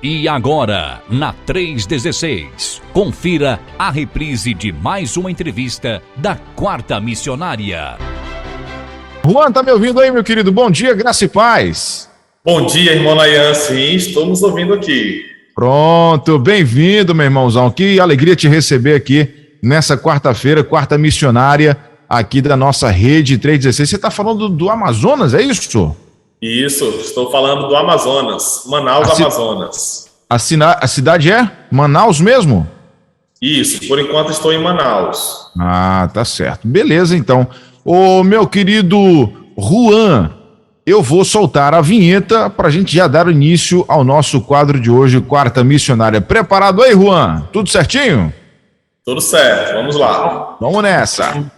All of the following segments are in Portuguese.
E agora, na 316, confira a reprise de mais uma entrevista da Quarta Missionária. Juan, tá me ouvindo aí, meu querido? Bom dia, graça e paz. Bom dia, irmão Nayan. Sim, estamos ouvindo aqui. Pronto, bem-vindo, meu irmãozão. Que alegria te receber aqui nessa quarta-feira, Quarta Missionária, aqui da nossa rede 316. Você tá falando do Amazonas, é isso? Isso, estou falando do Amazonas, Manaus, Amazonas. A cidade é Manaus mesmo? Isso, por enquanto estou em Manaus. Ah, tá certo. Beleza, então. Ô, meu querido Juan, eu vou soltar a vinheta para a gente já dar início ao nosso quadro de hoje, Quarta Missionária. Preparado aí, Juan? Tudo certinho? Tudo certo, vamos lá. Vamos nessa.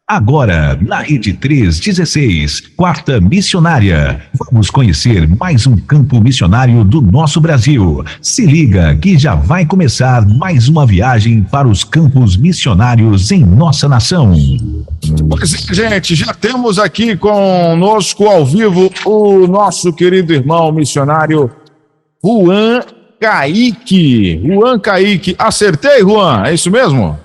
Agora, na Rede 316, Quarta Missionária, vamos conhecer mais um campo missionário do nosso Brasil. Se liga que já vai começar mais uma viagem para os campos missionários em nossa nação. Pois é, gente, já temos aqui conosco ao vivo o nosso querido irmão missionário Juan Kaique. Juan Kaique, acertei, Juan? É isso mesmo?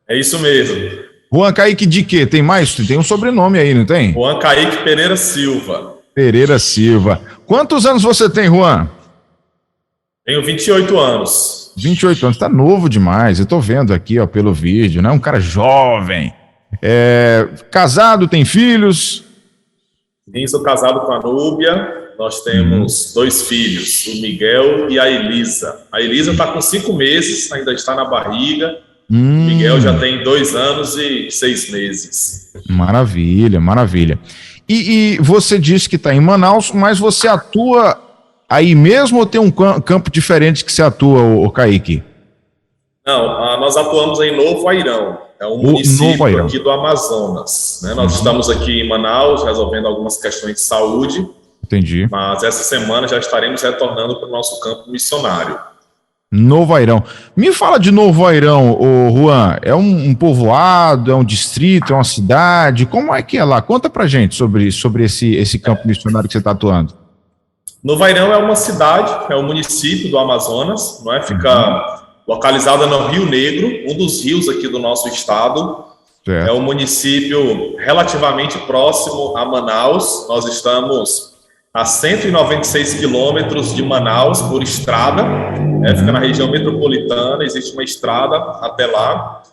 É isso mesmo. Juan Kaique de quê? Tem mais? Tem um sobrenome aí, não tem? Juan Kaique Pereira Silva. Pereira Silva. Quantos anos você tem, Juan? Tenho 28 anos. 28 anos, tá novo demais. Eu tô vendo aqui, ó, pelo vídeo, né? Um cara jovem. Casado, tem filhos? Sim, sou casado com a Núbia. Nós temos 2 filhos, o Miguel e a Elisa. A Elisa está com 5 meses, ainda está na barriga. O Miguel já tem 2 anos e 6 meses. Maravilha, maravilha. E você disse que está em Manaus, mas você atua aí mesmo ou tem um campo diferente que você atua, o Kaique? Não, nós atuamos em Novo Airão. É um município aqui do Amazonas, né? Nós estamos aqui em Manaus resolvendo algumas questões de saúde. Entendi. Mas essa semana já estaremos retornando para o nosso campo missionário. Novo Airão. Me fala de Novo Airão, ô Juan. É um povoado, é um distrito, é uma cidade? Como é que é lá? Conta pra gente sobre esse campo missionário que você está atuando. Novo Airão é uma cidade, é um município do Amazonas, não é? Fica localizada no Rio Negro, um dos rios aqui do nosso estado. Certo. É um município relativamente próximo a Manaus. Nós estamos a 196 quilômetros de Manaus por estrada, fica na região metropolitana, existe uma estrada até lá,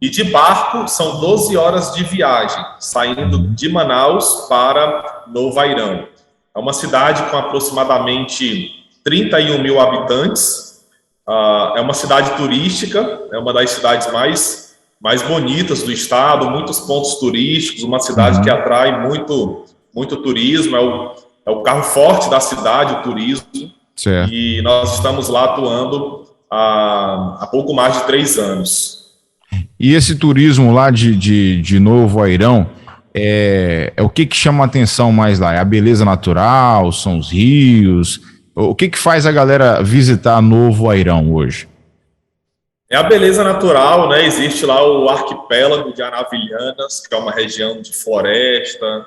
e de barco são 12 horas de viagem, saindo de Manaus para Novo Airão. É uma cidade com aproximadamente 31 mil habitantes, é uma cidade turística, é uma das cidades mais bonitas do estado, muitos pontos turísticos, uma cidade que atrai muito turismo, é o carro forte da cidade, o turismo. Certo. E nós estamos lá atuando há pouco mais de 3 anos. E esse turismo lá de Novo Airão, é o que chama a atenção mais lá? É a beleza natural, são os rios? O que faz a galera visitar Novo Airão hoje? É a beleza natural, né? Existe lá o arquipélago de Anavilhanas, que é uma região de floresta,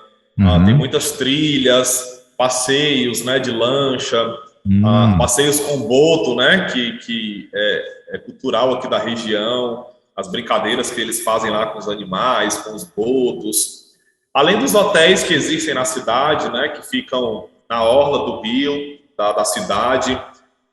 tem muitas trilhas, passeios, né, de lancha, passeios com boto, né, que é cultural aqui da região, as brincadeiras que eles fazem lá com os animais, com os botos, além dos hotéis que existem na cidade, né, que ficam na orla do rio, da cidade.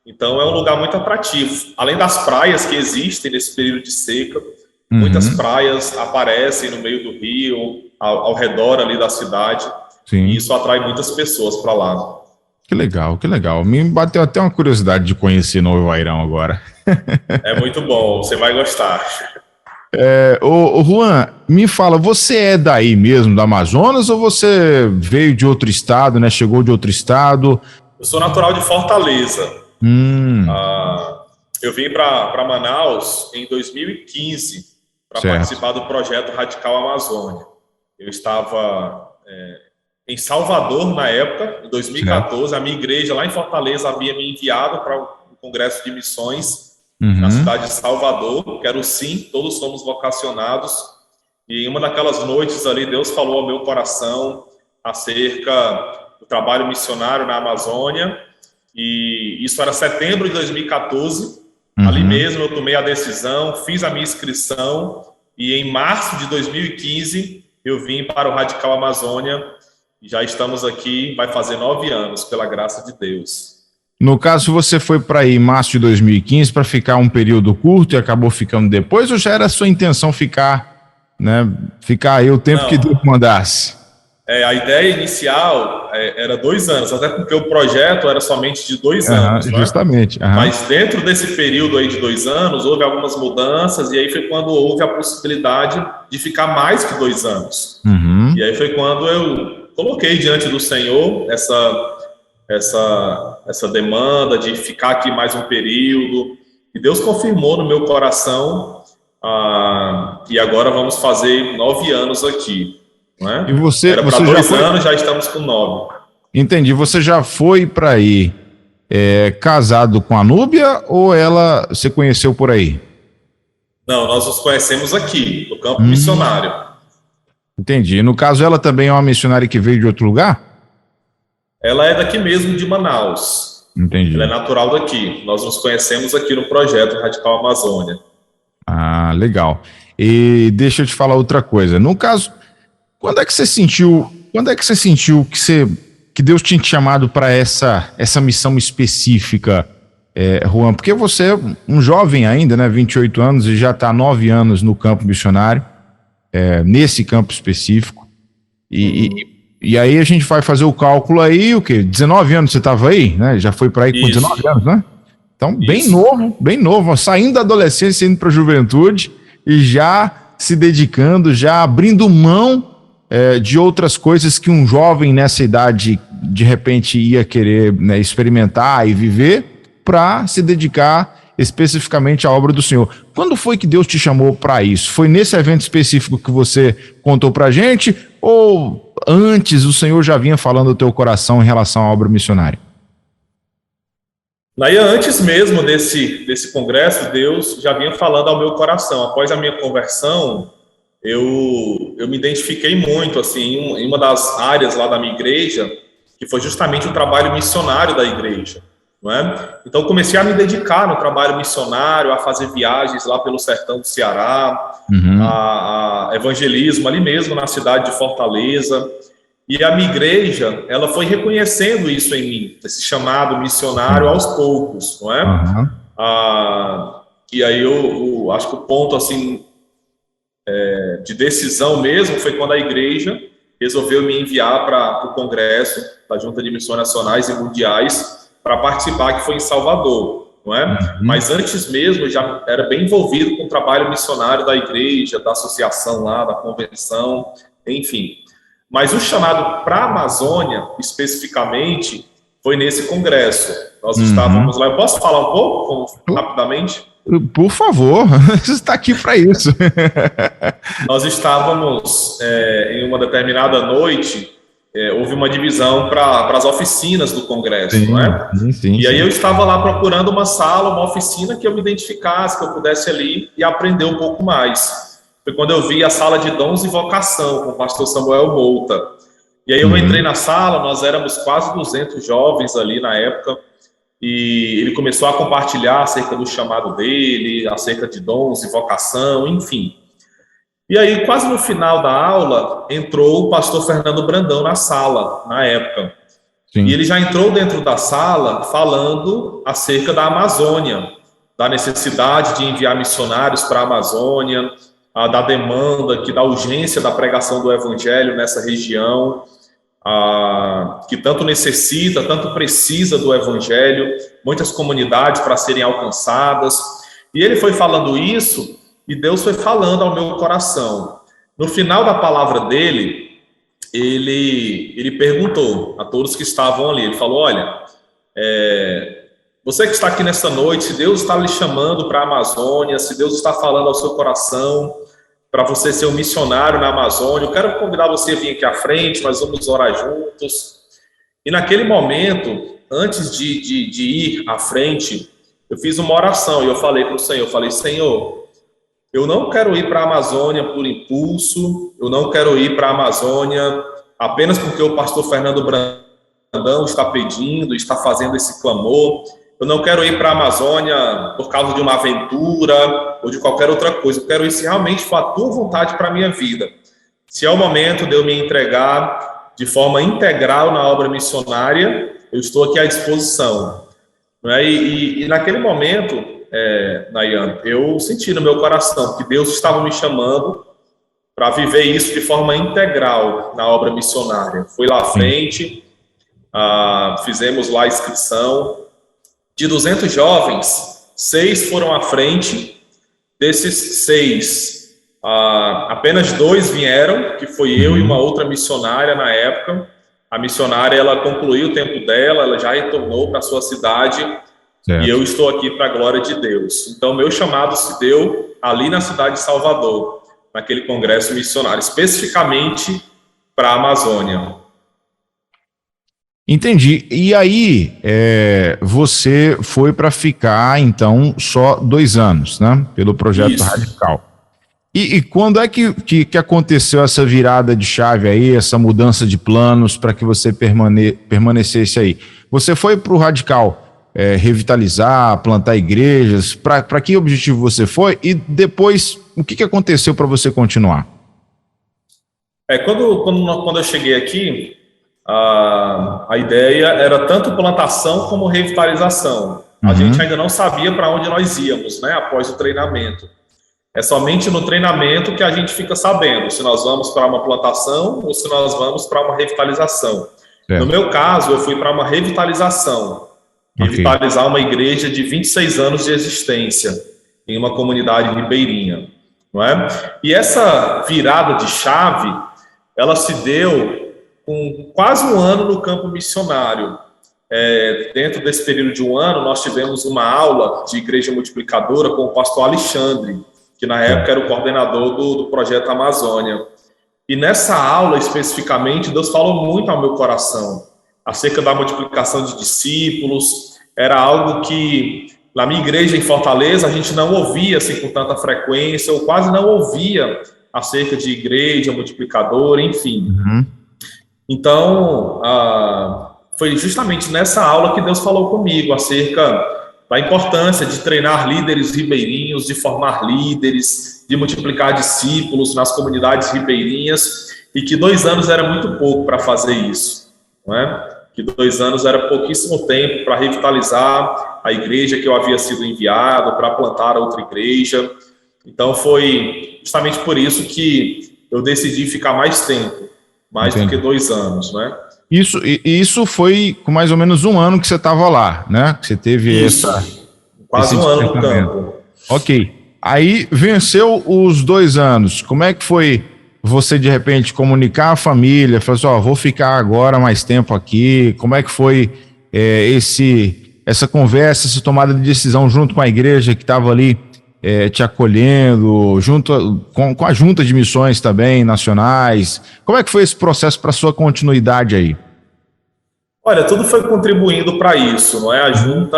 Então é um lugar muito atrativo, além das praias que existem nesse período de seca. Muitas praias aparecem no meio do rio, ao redor ali da cidade. Sim. E isso atrai muitas pessoas para lá. Que legal, que legal. Me bateu até uma curiosidade de conhecer Novo Airão agora. É muito bom, você vai gostar. Ô Juan, me fala, você é daí mesmo, do Amazonas, ou você veio de outro estado, né? Chegou de outro estado? Eu sou natural de Fortaleza. Eu vim para Manaus em 2015 para participar do projeto Radical Amazônia. Eu estava em Salvador na época, em 2014. Certo. A minha igreja lá em Fortaleza havia me enviado para um congresso de missões na cidade de Salvador, que era o SIM, Todos Somos Vocacionados. E em uma daquelas noites ali, Deus falou ao meu coração acerca do trabalho missionário na Amazônia. e isso era setembro de 2014. Ali mesmo eu tomei a decisão, fiz a minha inscrição, e em março de 2015 eu vim para o Radical Amazônia, e já estamos aqui, vai fazer 9 anos, pela graça de Deus. No caso, você foi para aí em março de 2015 para ficar um período curto e acabou ficando depois, ou já era a sua intenção ficar aí o tempo que Deus mandasse? A ideia inicial era 2 anos, até porque o projeto era somente de 2 anos. Justamente. Mas dentro desse período aí de 2 anos, houve algumas mudanças, e aí foi quando houve a possibilidade de ficar mais que 2 anos. E aí foi quando eu coloquei diante do Senhor essa demanda de ficar aqui mais um período, e Deus confirmou no meu coração, e agora vamos fazer 9 anos aqui. E você, era para 2 anos, já estamos com 9. Entendi. Você já foi para aí casado com a Núbia, ou você conheceu por aí? Não, nós nos conhecemos aqui, no campo missionário. Entendi. No caso, ela também é uma missionária que veio de outro lugar? Ela é daqui mesmo, de Manaus. Entendi. Ela é natural daqui. Nós nos conhecemos aqui no projeto Radical Amazônia. Ah, legal. E deixa eu te falar outra coisa. No caso, quando é que você sentiu que Deus tinha te chamado para essa missão específica, Juan? Porque você é um jovem ainda, né? 28 anos, e já está há 9 anos no campo missionário, nesse campo específico. E aí a gente vai fazer o cálculo aí, o quê? 19 anos você estava aí, né? Já foi para aí com 19 anos, né? Então, bem novo, saindo da adolescência, indo para a juventude e já se dedicando, já abrindo mão de outras coisas que um jovem nessa idade de repente ia querer, né, experimentar e viver, para se dedicar especificamente à obra do Senhor. Quando foi que Deus te chamou para isso? Foi nesse evento específico que você contou para a gente, ou antes o Senhor já vinha falando ao teu coração em relação à obra missionária? Antes mesmo desse congresso, Deus já vinha falando ao meu coração. Após a minha conversão, eu me identifiquei muito assim, em uma das áreas lá da minha igreja, que foi justamente o trabalho missionário da igreja. Não é? Então, comecei a me dedicar no trabalho missionário, a fazer viagens lá pelo sertão do Ceará, a evangelismo ali mesmo na cidade de Fortaleza. E a minha igreja, ela foi reconhecendo isso em mim, esse chamado missionário aos poucos, não é? E aí eu acho que o ponto assim de decisão mesmo foi quando a igreja resolveu me enviar para o congresso da Junta de Missões Nacionais e Mundiais para participar, que foi em Salvador, não é? Mas antes mesmo eu já era bem envolvido com o trabalho missionário da igreja, da associação lá, da convenção, enfim. Mas o chamado para a Amazônia, especificamente, foi nesse congresso. Nós estávamos lá. Eu posso falar um pouco, rapidamente? Por favor, você está aqui para isso. Nós estávamos em uma determinada noite, houve uma divisão para as oficinas do congresso, não é? Sim. E aí eu estava lá procurando uma sala, uma oficina que eu me identificasse, que eu pudesse ali e aprender um pouco mais. Foi quando eu vi a sala de dons e vocação, com o pastor Samuel Mouta. E aí eu entrei na sala, nós éramos quase 200 jovens ali na época, e ele começou a compartilhar acerca do chamado dele, acerca de dons e vocação, enfim. E aí, quase no final da aula, entrou o pastor Fernando Brandão na sala, na época. Sim. E ele já entrou dentro da sala falando acerca da Amazônia, da necessidade de enviar missionários para a Amazônia, da demanda, da urgência da pregação do evangelho nessa região, que tanto necessita, tanto precisa do evangelho, muitas comunidades para serem alcançadas. E ele foi falando isso, e Deus foi falando ao meu coração. No final da palavra dele, ele perguntou a todos que estavam ali, ele falou: olha, você que está aqui nesta noite, se Deus está lhe chamando para a Amazônia, se Deus está falando ao seu coração para você ser um missionário na Amazônia, eu quero convidar você a vir aqui à frente, nós vamos orar juntos. E naquele momento, antes de ir à frente, eu fiz uma oração e eu falei para o Senhor, Senhor, eu não quero ir para a Amazônia por impulso, eu não quero ir para a Amazônia apenas porque o pastor Fernando Brandão Brandão está pedindo, está fazendo esse clamor. Eu não quero ir para a Amazônia por causa de uma aventura ou de qualquer outra coisa. Eu quero ir se realmente for a tua vontade para a minha vida. Se é o momento de eu me entregar de forma integral na obra missionária, eu estou aqui à disposição. E naquele momento, Nayan, eu senti no meu coração que Deus estava me chamando para viver isso de forma integral na obra missionária. Fui lá à frente, fizemos lá a inscrição. De 200 jovens, 6 foram à frente. Desses 6, apenas 2 vieram, que foi eu e uma outra missionária na época. A missionária, ela concluiu o tempo dela, ela já retornou para a sua cidade, certo. E eu estou aqui para a glória de Deus. Então, meu chamado se deu ali na cidade de Salvador, naquele congresso missionário, especificamente para a Amazônia. Entendi. E aí, você foi para ficar, então, só 2 anos, né? Pelo projeto Isso. Radical. E quando é que aconteceu essa virada de chave aí, essa mudança de planos para que você permanecesse aí? Você foi para o Radical revitalizar, plantar igrejas, para que objetivo você foi? E depois, o que aconteceu para você continuar? Quando eu cheguei aqui, a ideia era tanto plantação como revitalização. A gente ainda não sabia para onde nós íamos, né, após o treinamento. É somente no treinamento que a gente fica sabendo se nós vamos para uma plantação ou se nós vamos para uma revitalização. No meu caso, eu fui para uma revitalização. Revitalizar uma igreja de 26 anos de existência em uma comunidade ribeirinha, não é? E essa virada de chave, ela se deu com quase 1 ano no campo missionário. Dentro desse período de 1 ano, nós tivemos uma aula de igreja multiplicadora com o pastor Alexandre, que na época era o coordenador do projeto Amazônia. E nessa aula, especificamente, Deus falou muito ao meu coração acerca da multiplicação de discípulos. Era algo que, na minha igreja em Fortaleza, a gente não ouvia assim, com tanta frequência, ou quase não ouvia acerca de igreja multiplicadora, enfim. Então, foi justamente nessa aula que Deus falou comigo acerca da importância de treinar líderes ribeirinhos, de formar líderes, de multiplicar discípulos nas comunidades ribeirinhas, e que 2 anos era muito pouco para fazer isso, não é? Que 2 anos era pouquíssimo tempo para revitalizar a igreja que eu havia sido enviado, para plantar outra igreja. Então foi justamente por isso que eu decidi ficar mais tempo, mais do que 2 anos, né? Isso foi com mais ou menos 1 ano que você estava lá, né? Que você teve quase 1 ano no campo. Ok. Aí venceu os 2 anos. Como é que foi você, de repente, comunicar à família? Falar assim, vou ficar agora mais tempo aqui. Como é que foi essa conversa, essa tomada de decisão junto com a igreja que estava ali te acolhendo, junto com a junta de missões também, nacionais? Como é que foi esse processo para sua continuidade aí? Olha, tudo foi contribuindo para isso, não é? A junta,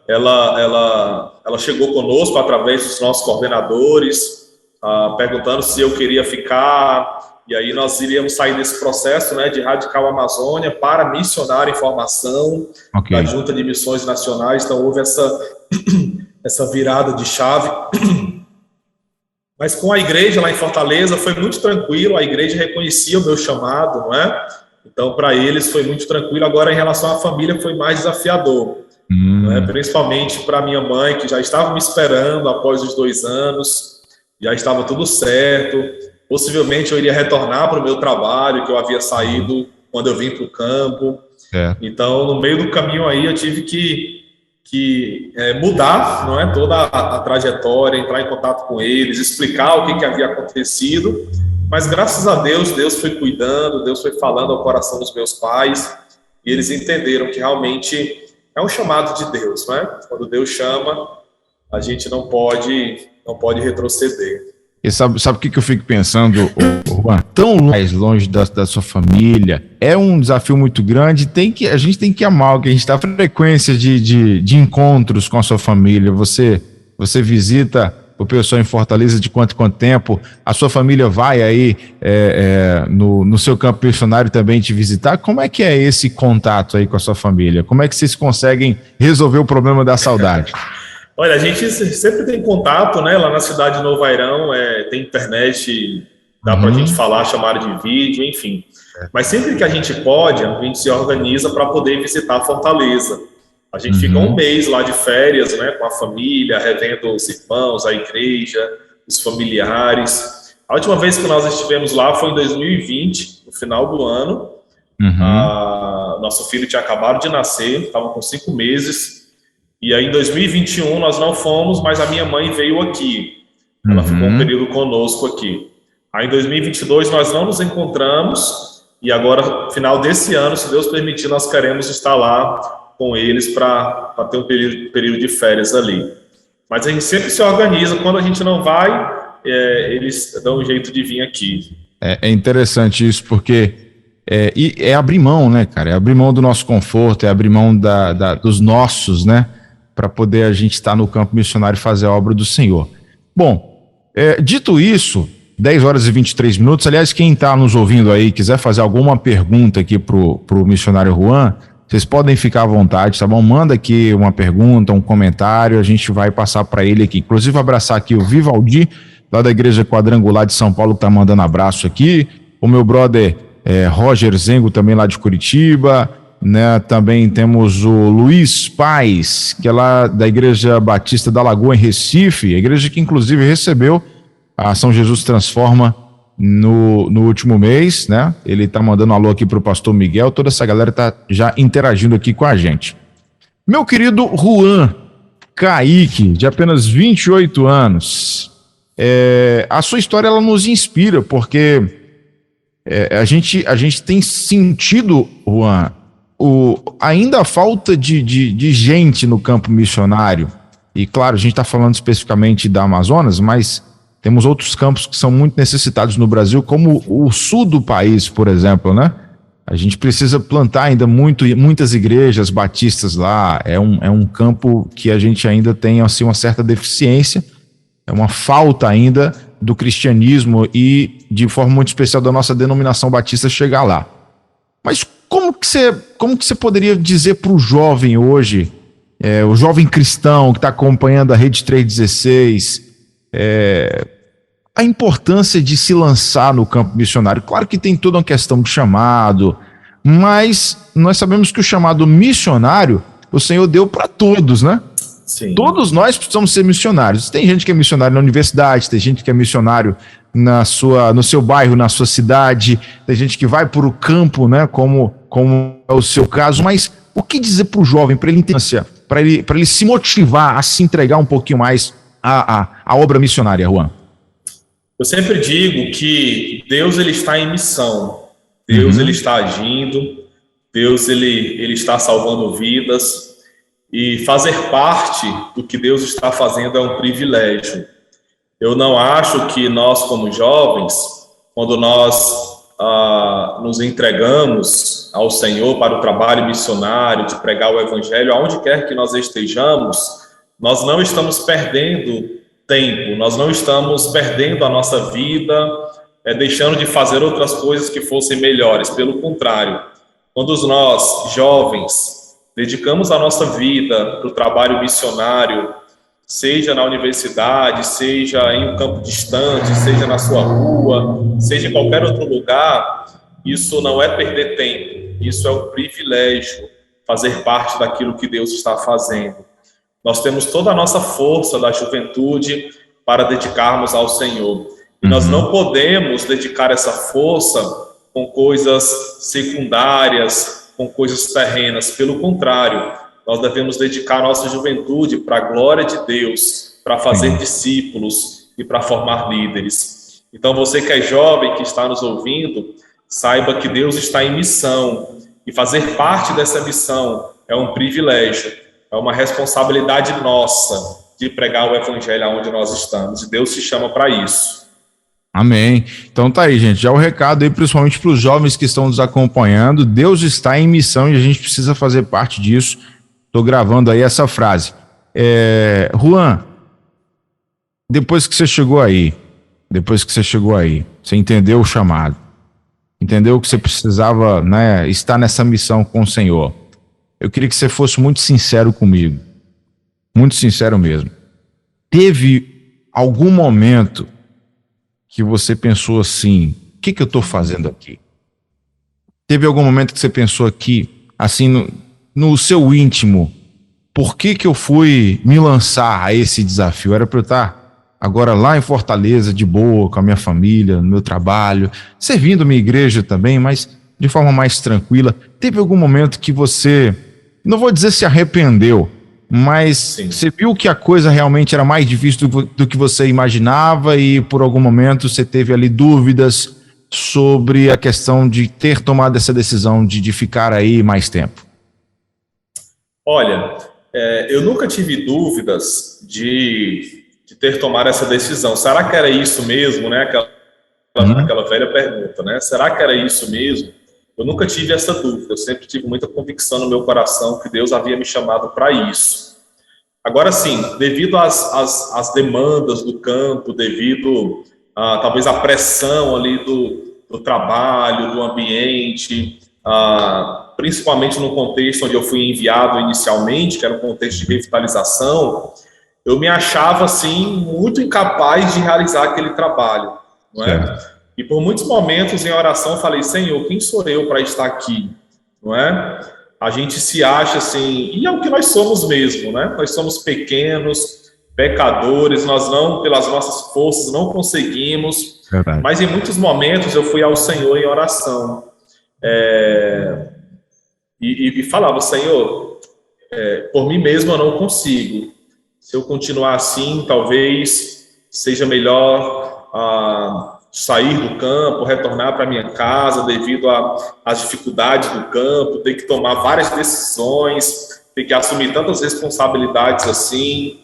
ela chegou conosco através dos nossos coordenadores, perguntando se eu queria ficar, e aí nós iríamos sair desse processo, né, de Radical Amazônia para missionário em formação, da junta de missões nacionais. Então houve essa virada de chave. Mas com a igreja lá em Fortaleza foi muito tranquilo, a igreja reconhecia o meu chamado, não é? Então, para eles foi muito tranquilo. Agora, em relação à família, foi mais desafiador, né? Principalmente para minha mãe, que já estava me esperando após os 2 anos, já estava tudo certo. Possivelmente eu iria retornar para o meu trabalho, que eu havia saído quando eu vim para o campo. Então, no meio do caminho aí, eu tive que mudar, não é, toda a trajetória, entrar em contato com eles, explicar o que havia acontecido, mas graças a Deus, Deus foi cuidando, Deus foi falando ao coração dos meus pais, e eles entenderam que realmente é um chamado de Deus, não é? Quando Deus chama, a gente não pode retroceder. E sabe o que eu fico pensando, Juan? Tão mais longe da sua família, é um desafio muito grande. A gente tem que amar o que a gente está. A frequência de encontros com a sua família, você visita o pessoal em Fortaleza de quanto tempo? A sua família vai aí no seu campo missionário também te visitar? Como é que é esse contato aí com a sua família? Como é que vocês conseguem resolver o problema da saudade? Olha, a gente sempre tem contato, né? Lá na cidade de Novo Airão, tem internet, dá pra gente falar, chamada de vídeo, enfim. Mas sempre que a gente pode, a gente se organiza para poder visitar Fortaleza. A gente fica um mês lá de férias, né? Com a família, revendo os irmãos, a igreja, os familiares. A última vez que nós estivemos lá foi em 2020, no final do ano. Nosso filho tinha acabado de nascer, estava com 5 meses. E aí, em 2021, nós não fomos, mas a minha mãe veio aqui. Ela ficou um período conosco aqui. Aí, em 2022, nós não nos encontramos. E agora, final desse ano, se Deus permitir, nós queremos estar lá com eles para ter um período de férias ali. Mas a gente sempre se organiza. Quando a gente não vai, eles dão um jeito de vir aqui. É interessante isso, porque é abrir mão, né, cara? É abrir mão do nosso conforto, é abrir mão dos nossos, né? Para poder a gente estar no campo missionário e fazer a obra do Senhor. Bom, dito isso, 10 horas e 23 minutos, aliás, quem está nos ouvindo aí, quiser fazer alguma pergunta aqui pro missionário Juan, vocês podem ficar à vontade, tá bom? Manda aqui uma pergunta, um comentário, a gente vai passar para ele aqui. Inclusive, abraçar aqui o Vivaldi, lá da Igreja Quadrangular de São Paulo, que tá mandando abraço aqui, o meu brother Roger Zengo, também lá de Curitiba, né? Também temos o Luiz Paz, que é lá da Igreja Batista da Lagoa, em Recife, a igreja que inclusive recebeu a São Jesus Transforma no último mês, né? Ele tá mandando um alô aqui pro pastor Miguel, toda essa galera tá já interagindo aqui com a gente. Meu querido Juan Kaique, de apenas 28 anos, a sua história ela nos inspira, porque a gente tem sentido, Juan, ainda a falta de gente no campo missionário. E claro, a gente está falando especificamente da Amazonas, mas temos outros campos que são muito necessitados no Brasil, como o sul do país, por exemplo, né? A gente precisa plantar ainda muitas igrejas batistas lá. É um campo que a gente ainda tem assim, uma certa deficiência, é uma falta ainda do cristianismo e, de forma muito especial, da nossa denominação batista chegar lá. Mas como que você poderia dizer para o jovem hoje, o jovem cristão que está acompanhando a Rede 316, a importância de se lançar no campo missionário? Claro que tem toda uma questão de chamado, mas nós sabemos que o chamado missionário, o Senhor deu para todos, né? Sim. Todos nós precisamos ser missionários. Tem gente que é missionário na universidade, tem gente que é missionário no seu bairro, na sua cidade, tem gente que vai para o campo, né, como é o seu caso. Mas o que dizer para o jovem, para ele entender, para ele se motivar a se entregar um pouquinho mais à obra missionária, Juan? Eu sempre digo que Deus ele está em missão, Deus ele está agindo, Deus ele está salvando vidas, e fazer parte do que Deus está fazendo é um privilégio. Eu não acho que nós, como jovens, quando nós nos entregamos ao Senhor para o trabalho missionário, de pregar o Evangelho, aonde quer que nós estejamos, nós não estamos perdendo tempo, nós não estamos perdendo a nossa vida, deixando de fazer outras coisas que fossem melhores. Pelo contrário, quando nós, jovens, dedicamos a nossa vida para o trabalho missionário, seja na universidade, seja em um campo distante, seja na sua rua, seja em qualquer outro lugar, isso não é perder tempo, isso é um privilégio, fazer parte daquilo que Deus está fazendo. Nós temos toda a nossa força da juventude para dedicarmos ao Senhor. E nós não podemos dedicar essa força com coisas secundárias, com coisas terrenas. Pelo contrário, nós devemos dedicar a nossa juventude para a glória de Deus, para fazer discípulos e para formar líderes. Então, você que é jovem, que está nos ouvindo, saiba que Deus está em missão, e fazer parte dessa missão é um privilégio, é uma responsabilidade nossa de pregar o Evangelho aonde nós estamos, e Deus se chama para isso. Amém. Então tá aí, gente, já o recado aí, principalmente para os jovens que estão nos acompanhando. Deus está em missão e a gente precisa fazer parte disso. Estou gravando aí essa frase. Juan, depois que você chegou aí, você entendeu o chamado, entendeu que você precisava, né, estar nessa missão com o Senhor. Eu queria que você fosse muito sincero comigo, muito sincero mesmo. Teve algum momento que você pensou assim, o que eu estou fazendo aqui? Teve algum momento que você pensou aqui, assim, no seu íntimo, por que eu fui me lançar a esse desafio? Era para eu estar agora lá em Fortaleza, de boa, com a minha família, no meu trabalho, servindo a minha igreja também, mas de forma mais tranquila. Teve algum momento que você, não vou dizer se arrependeu, mas sim, você viu que a coisa realmente era mais difícil do que você imaginava e por algum momento você teve ali dúvidas sobre a questão de ter tomado essa decisão de ficar aí mais tempo? Olha, eu nunca tive dúvidas de ter tomado essa decisão. Será que era isso mesmo, né? Aquela velha pergunta, né? Será que era isso mesmo? Eu nunca tive essa dúvida. Eu sempre tive muita convicção no meu coração que Deus havia me chamado para isso. Agora, sim, devido às demandas do campo, devido talvez à pressão ali do trabalho, do ambiente, principalmente no contexto onde eu fui enviado inicialmente, que era um contexto de revitalização, eu me achava, assim, muito incapaz de realizar aquele trabalho, não é? Certo. E por muitos momentos em oração eu falei, Senhor, quem sou eu para estar aqui, não é? A gente se acha assim, e é o que nós somos mesmo, né? Nós somos pequenos, pecadores, nós não, pelas nossas forças, não conseguimos. Verdade. Mas em muitos momentos eu fui ao Senhor em oração. E falava, Senhor, por mim mesmo eu não consigo. Se eu continuar assim, talvez seja melhor sair do campo, retornar para minha casa devido às dificuldades do campo, ter que tomar várias decisões, ter que assumir tantas responsabilidades assim,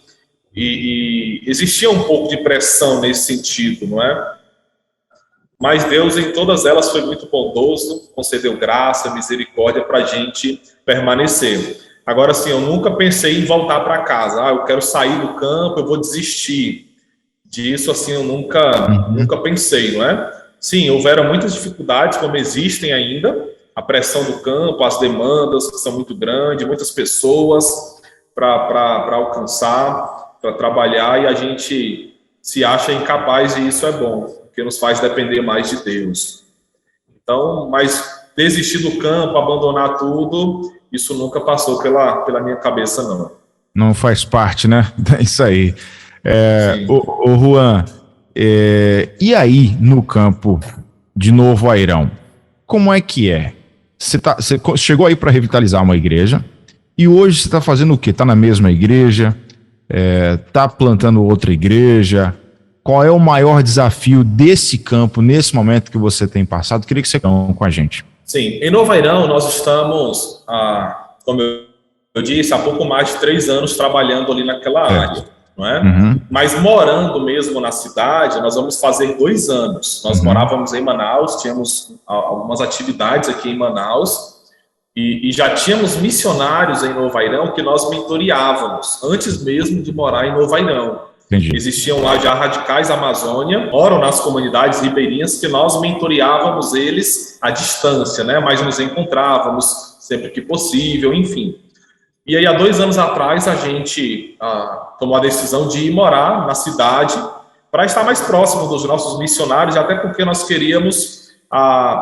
e existia um pouco de pressão nesse sentido, não é? Mas Deus em todas elas foi muito bondoso, concedeu graça, misericórdia para a gente permanecer. Agora sim, eu nunca pensei em voltar para casa, eu quero sair do campo, eu vou desistir. Disso, assim, eu nunca pensei, não é? Sim, houveram muitas dificuldades, como existem ainda, a pressão do campo, as demandas que são muito grandes, muitas pessoas para alcançar, para trabalhar, e a gente se acha incapaz, e isso é bom, porque nos faz depender mais de Deus. Então, mas desistir do campo, abandonar tudo, isso nunca passou pela minha cabeça, não. Não faz parte, né? É isso aí. O Juan, e aí no campo de Novo Airão, como é que é? Você chegou aí para revitalizar uma igreja e hoje você está fazendo o quê? Está na mesma igreja? Está plantando outra igreja? Qual é o maior desafio desse campo nesse momento que você tem passado? Queria que você conte com a gente. Sim, em Novo Airão nós estamos, como eu disse, há pouco mais de 3 anos trabalhando ali naquela área. Não é? Mas morando mesmo na cidade, nós vamos fazer 2 anos. Nós morávamos em Manaus, tínhamos algumas atividades aqui em Manaus e já tínhamos missionários em Novo Airão que nós mentoreávamos antes mesmo de morar em Novo Airão. Entendi. Existiam lá já radicais da Amazônia, moram nas comunidades ribeirinhas que nós mentoreávamos eles à distância, né? Mas nos encontrávamos sempre que possível, enfim. E aí, há 2 anos atrás, a gente tomou a decisão de ir morar na cidade para estar mais próximo dos nossos missionários, até porque nós queríamos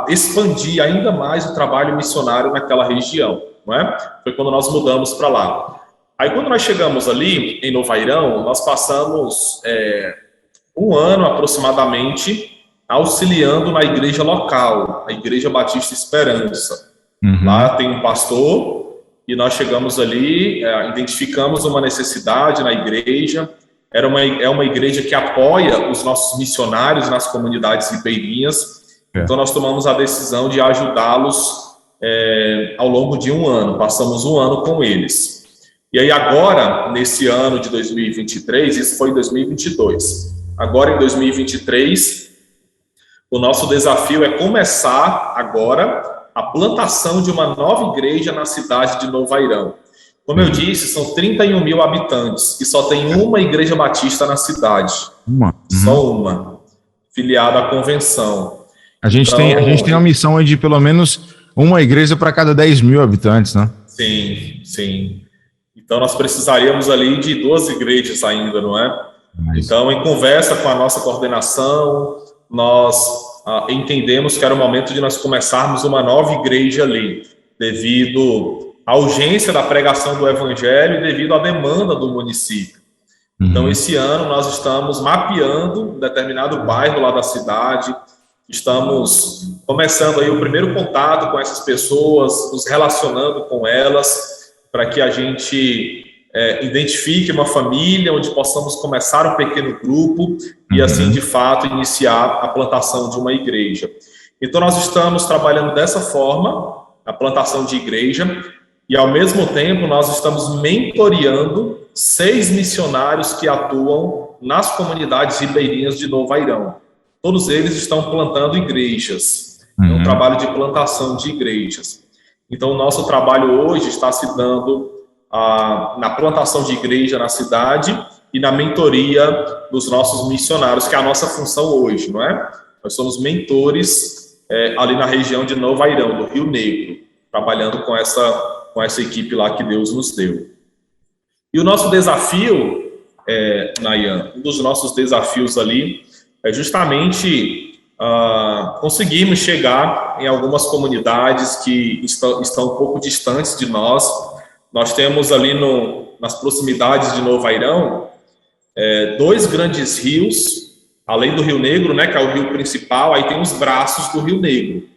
expandir ainda mais o trabalho missionário naquela região, não é? Foi quando nós mudamos para lá. Aí, quando nós chegamos ali, em Novo Airão, nós passamos 1 ano aproximadamente auxiliando na igreja local, a Igreja Batista Esperança. Lá tem um pastor. E nós chegamos ali, identificamos uma necessidade na igreja. É uma igreja que apoia os nossos missionários nas comunidades ribeirinhas. Então, nós tomamos a decisão de ajudá-los ao longo de 1 ano. Passamos 1 ano com eles. E aí, agora, nesse ano de 2023, isso foi em 2022. Agora, em 2023, o nosso desafio é começar agora a plantação de uma nova igreja na cidade de Novo Airão. Como eu disse, são 31 mil habitantes e só tem uma igreja batista na cidade. Só uma, filiada à convenção. A gente tem uma missão de pelo menos uma igreja para cada 10 mil habitantes, né? Sim. Então, nós precisaríamos ali de 2 igrejas ainda, não é? Então, em conversa com a nossa coordenação, nós entendemos que era o momento de nós começarmos uma nova igreja ali, devido à urgência da pregação do evangelho e devido à demanda do município. Então, esse ano, nós estamos mapeando um determinado bairro lá da cidade, estamos começando aí o primeiro contato com essas pessoas, nos relacionando com elas, para que a gente identifique uma família onde possamos começar um pequeno grupo e assim, de fato, iniciar a plantação de uma igreja. Então, nós estamos trabalhando dessa forma, a plantação de igreja, e ao mesmo tempo nós estamos mentoreando 6 missionários que atuam nas comunidades ribeirinhas de Novo Airão. Todos eles estão plantando igrejas. É um trabalho de plantação de igrejas. Então, o nosso trabalho hoje está se dando na plantação de igreja na cidade e na mentoria dos nossos missionários, que é a nossa função hoje, não é? Nós somos mentores ali na região de Novo Airão, do Rio Negro, trabalhando com essa equipe lá que Deus nos deu. E o nosso desafio, Nayan, um dos nossos desafios ali é justamente conseguirmos chegar em algumas comunidades que estão um pouco distantes de nós. Nós temos ali nas proximidades de Novo Airão 2 grandes rios, além do Rio Negro, né, que é o rio principal, aí tem os braços do Rio Negro,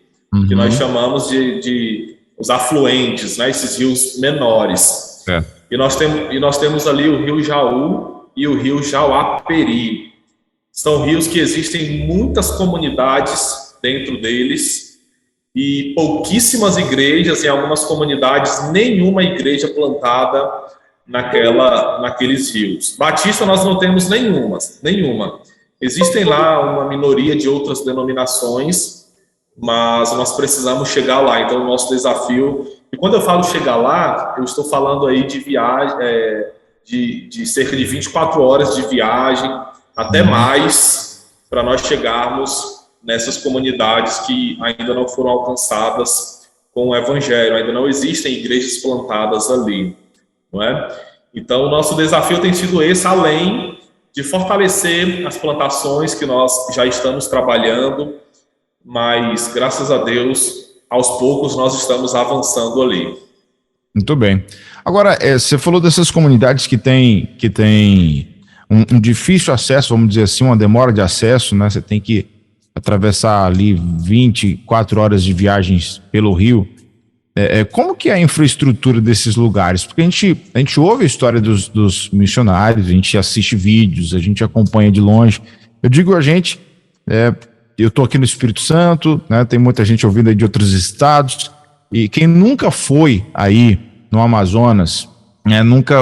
que nós chamamos de os afluentes, né, esses rios menores. E nós temos ali o Rio Jaú e o Rio Jauaperi. São rios que existem muitas comunidades dentro deles e pouquíssimas igrejas, em algumas comunidades, nenhuma igreja plantada naqueles rios. Batista nós não temos nenhuma. Existem lá uma minoria de outras denominações, mas nós precisamos chegar lá. Então, o nosso desafio... E quando eu falo chegar lá, eu estou falando aí de viagem, de cerca de 24 horas de viagem, até mais, para nós chegarmos nessas comunidades que ainda não foram alcançadas com o evangelho, ainda não existem igrejas plantadas ali, não é? Então, o nosso desafio tem sido esse, além de fortalecer as plantações que nós já estamos trabalhando, mas, graças a Deus, aos poucos nós estamos avançando ali. Muito bem. Agora, você falou dessas comunidades que tem um difícil acesso, vamos dizer assim, uma demora de acesso, né? Você tem que atravessar ali 24 horas de viagens pelo rio. Como que é a infraestrutura desses lugares? Porque a gente ouve a história dos missionários, a gente assiste vídeos, a gente acompanha de longe. Eu digo a gente, eu estou aqui no Espírito Santo, né? Tem muita gente ouvindo aí de outros estados, e quem nunca foi aí no Amazonas,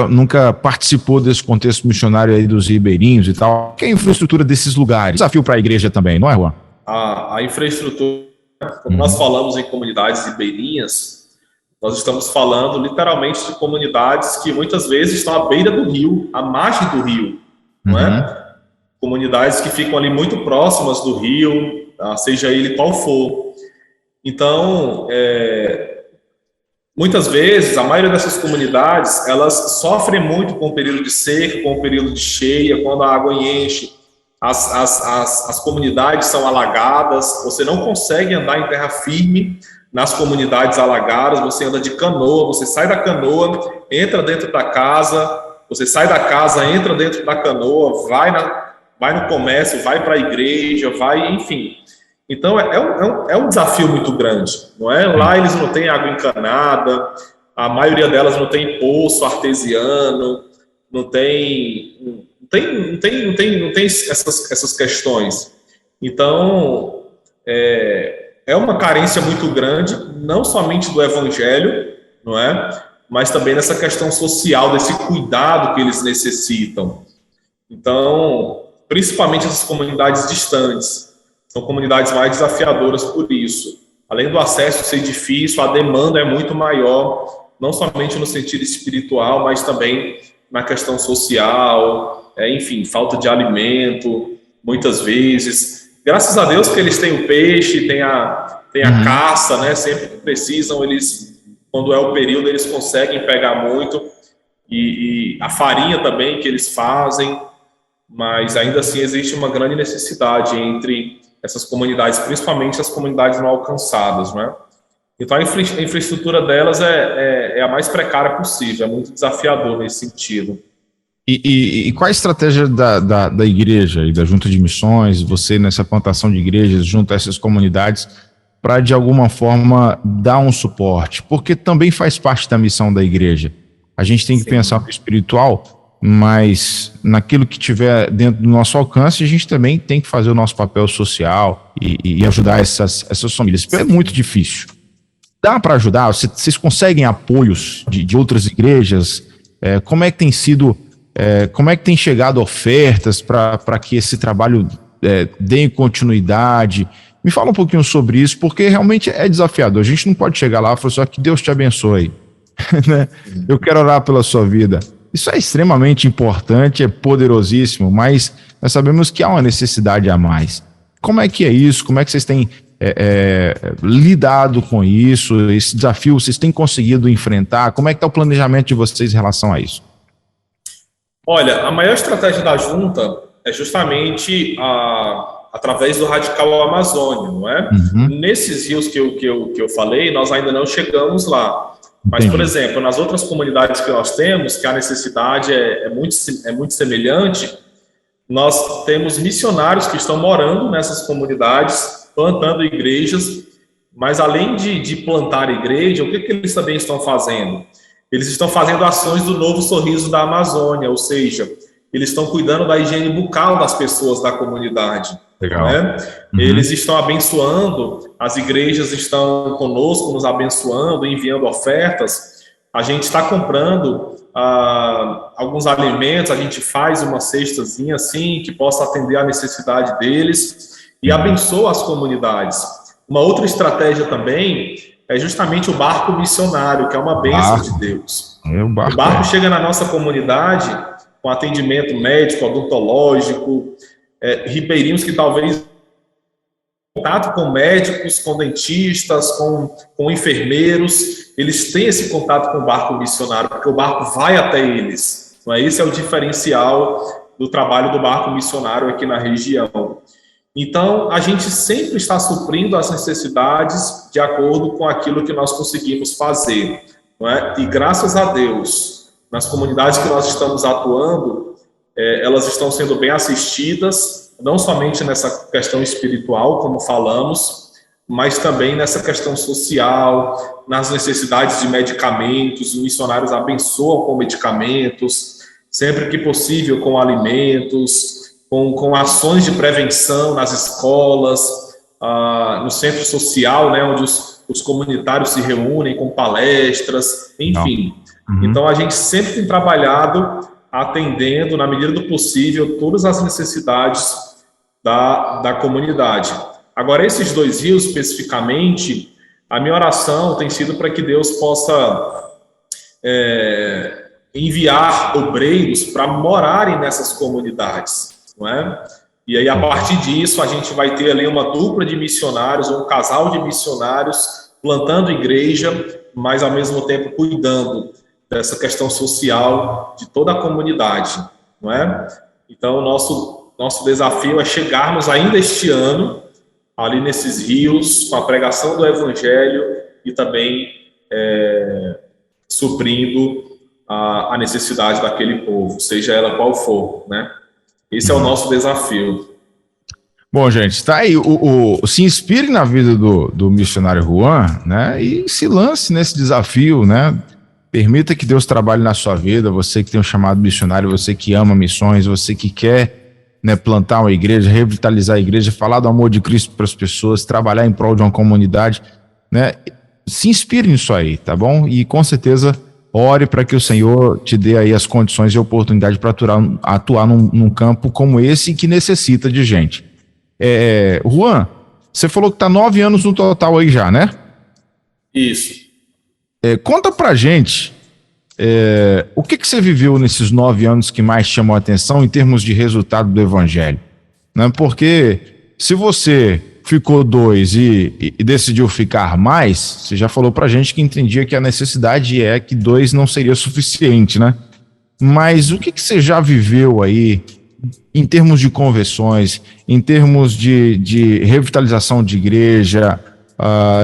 nunca participou desse contexto missionário aí dos ribeirinhos e tal. Que é a infraestrutura desses lugares? Desafio para a igreja também, não é, Juan? A infraestrutura, como nós falamos em comunidades ribeirinhas, nós estamos falando literalmente de comunidades que muitas vezes estão à beira do rio, à margem do rio, não é? Comunidades que ficam ali muito próximas do rio, seja ele qual for. Então, muitas vezes, a maioria dessas comunidades, elas sofrem muito com o período de seca, com o período de cheia, quando a água enche, as comunidades são alagadas, você não consegue andar em terra firme nas comunidades alagadas, você anda de canoa, você sai da canoa, entra dentro da casa, você sai da casa, entra dentro da canoa, vai no comércio, vai para a igreja, enfim. Então, é um desafio muito grande, não é? Lá eles não têm água encanada, a maioria delas não tem poço artesiano, não tem essas questões. Então, é uma carência muito grande, não somente do evangelho, não é? Mas também nessa questão social, desse cuidado que eles necessitam. Então, principalmente essas comunidades distantes, são comunidades mais desafiadoras por isso. Além do acesso ser difícil, a demanda é muito maior não somente no sentido espiritual, mas também na questão social, enfim, falta de alimento, muitas vezes. Graças a Deus que eles têm o peixe, tem a caça, né? Sempre que precisam, eles, quando é o período, eles conseguem pegar muito. E a farinha também que eles fazem, mas ainda assim existe uma grande necessidade entre essas comunidades, principalmente as comunidades não alcançadas, né? Então a infraestrutura delas é a mais precária possível, é muito desafiador nesse sentido. E qual a estratégia da igreja e da junta de missões, você nessa plantação de igrejas junto a essas comunidades, para de alguma forma dar um suporte? Porque também faz parte da missão da igreja. A gente tem que pensar no espiritual, mas naquilo que tiver dentro do nosso alcance, a gente também tem que fazer o nosso papel social e ajudar essas famílias. É muito difícil. Dá para ajudar? Vocês conseguem apoios de outras igrejas? Como é que tem sido... como é que tem chegado ofertas para que esse trabalho dê continuidade? Me fala um pouquinho sobre isso, porque realmente é desafiador. A gente não pode chegar lá e falar só que Deus te abençoe. Né? Eu quero orar pela sua vida. Isso é extremamente importante, é poderosíssimo, mas nós sabemos que há uma necessidade a mais. Como é que é isso? Como é que vocês têm lidado com isso? Esse desafio vocês têm conseguido enfrentar? Como é que está o planejamento de vocês em relação a isso? Olha, a maior estratégia da junta é justamente através do Radical Amazônia, não é? Nesses rios que eu falei, nós ainda não chegamos lá. Mas, por exemplo, nas outras comunidades que nós temos, que a necessidade é muito semelhante, nós temos missionários que estão morando nessas comunidades, plantando igrejas, mas além de plantar igreja, o que eles também estão fazendo? Eles estão fazendo ações do Novo Sorriso da Amazônia, ou seja, eles estão cuidando da higiene bucal das pessoas da comunidade. Legal. Né? Eles estão abençoando, as igrejas estão conosco, nos abençoando, enviando ofertas. A gente está comprando alguns alimentos, a gente faz uma cestazinha assim, que possa atender a necessidade deles e abençoa as comunidades. Uma outra estratégia também é justamente o barco missionário, que é uma bênção de Deus. O barco chega na nossa comunidade com atendimento médico, odontológico, ribeirinhos que talvez contato com médicos, com dentistas, com enfermeiros, eles têm esse contato com o barco missionário, porque o barco vai até eles. Não é? Esse é o diferencial do trabalho do barco missionário aqui na região. Então, a gente sempre está suprindo as necessidades de acordo com aquilo que nós conseguimos fazer. Não é? E graças a Deus, nas comunidades que nós estamos atuando, elas estão sendo bem assistidas, não somente nessa questão espiritual, como falamos, mas também nessa questão social, nas necessidades de medicamentos. Os missionários abençoam com medicamentos, sempre que possível com alimentos, com ações de prevenção nas escolas, no centro social, né, onde os comunitários se reúnem com palestras, enfim. Então, a gente sempre tem trabalhado atendendo, na medida do possível, todas as necessidades da comunidade. Agora, esses dois rios, especificamente, a minha oração tem sido para que Deus possa enviar obreiros para morarem nessas comunidades, não é? E aí, a partir disso, a gente vai ter ali uma dupla de missionários, ou um casal de missionários, plantando igreja, mas, ao mesmo tempo, cuidando dessa questão social de toda a comunidade, não é? Então, o nosso desafio é chegarmos ainda este ano ali nesses rios, com a pregação do Evangelho e também suprindo a necessidade daquele povo, seja ela qual for, né? Esse é o nosso desafio. Bom, gente, tá aí. Se inspire na vida do missionário Juan, né? E se lance nesse desafio, né? Permita que Deus trabalhe na sua vida, você que tem um chamado missionário, você que ama missões, você que quer, né, plantar uma igreja, revitalizar a igreja, falar do amor de Cristo para as pessoas, trabalhar em prol de uma comunidade, né? Se inspire nisso aí, tá bom? E com certeza ore para que o Senhor te dê aí as condições e oportunidade para atuar num campo como esse que necessita de gente. Juan, você falou que está 9 anos no total aí já, né? Isso. Conta pra gente o que você viveu nesses 9 anos que mais chamou a atenção em termos de resultado do Evangelho, né? Porque se você ficou 2 e decidiu ficar mais, você já falou pra gente que entendia que a necessidade é que 2 não seria suficiente, né? Mas o que você já viveu aí em termos de conversões, em termos de revitalização de igreja,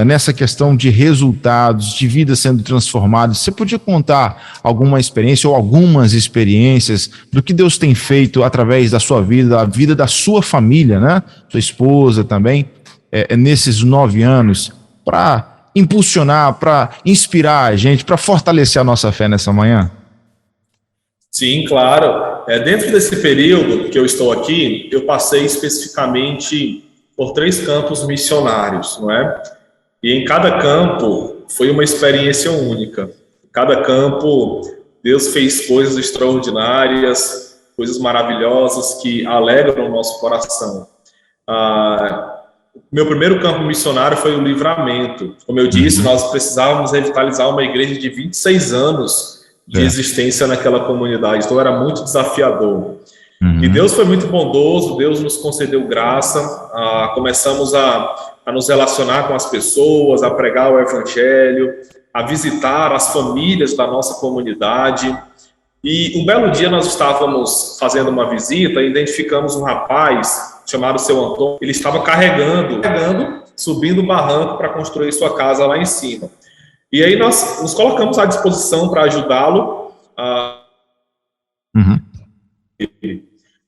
nessa questão de resultados, de vida sendo transformada? Você podia contar alguma experiência ou algumas experiências do que Deus tem feito através da sua vida, da vida da sua família, né? Sua esposa também, nesses 9 anos, para impulsionar, para inspirar a gente, para fortalecer a nossa fé nessa manhã? Sim, claro. Dentro desse período que eu estou aqui, eu passei especificamente por 3 campos missionários, não é? E em cada campo foi uma experiência única. Em cada campo, Deus fez coisas extraordinárias, coisas maravilhosas que alegram o nosso coração. Meu primeiro campo missionário foi o Livramento. Como eu disse, nós precisávamos revitalizar uma igreja de 26 anos de existência naquela comunidade, então era muito desafiador. E Deus foi muito bondoso, Deus nos concedeu graça, começamos a nos relacionar com as pessoas, a pregar o Evangelho, a visitar as famílias da nossa comunidade. E um belo dia nós estávamos fazendo uma visita e identificamos um rapaz chamado Seu Antônio. Ele estava subindo o barranco para construir sua casa lá em cima. E aí nós nos colocamos à disposição para ajudá-lo.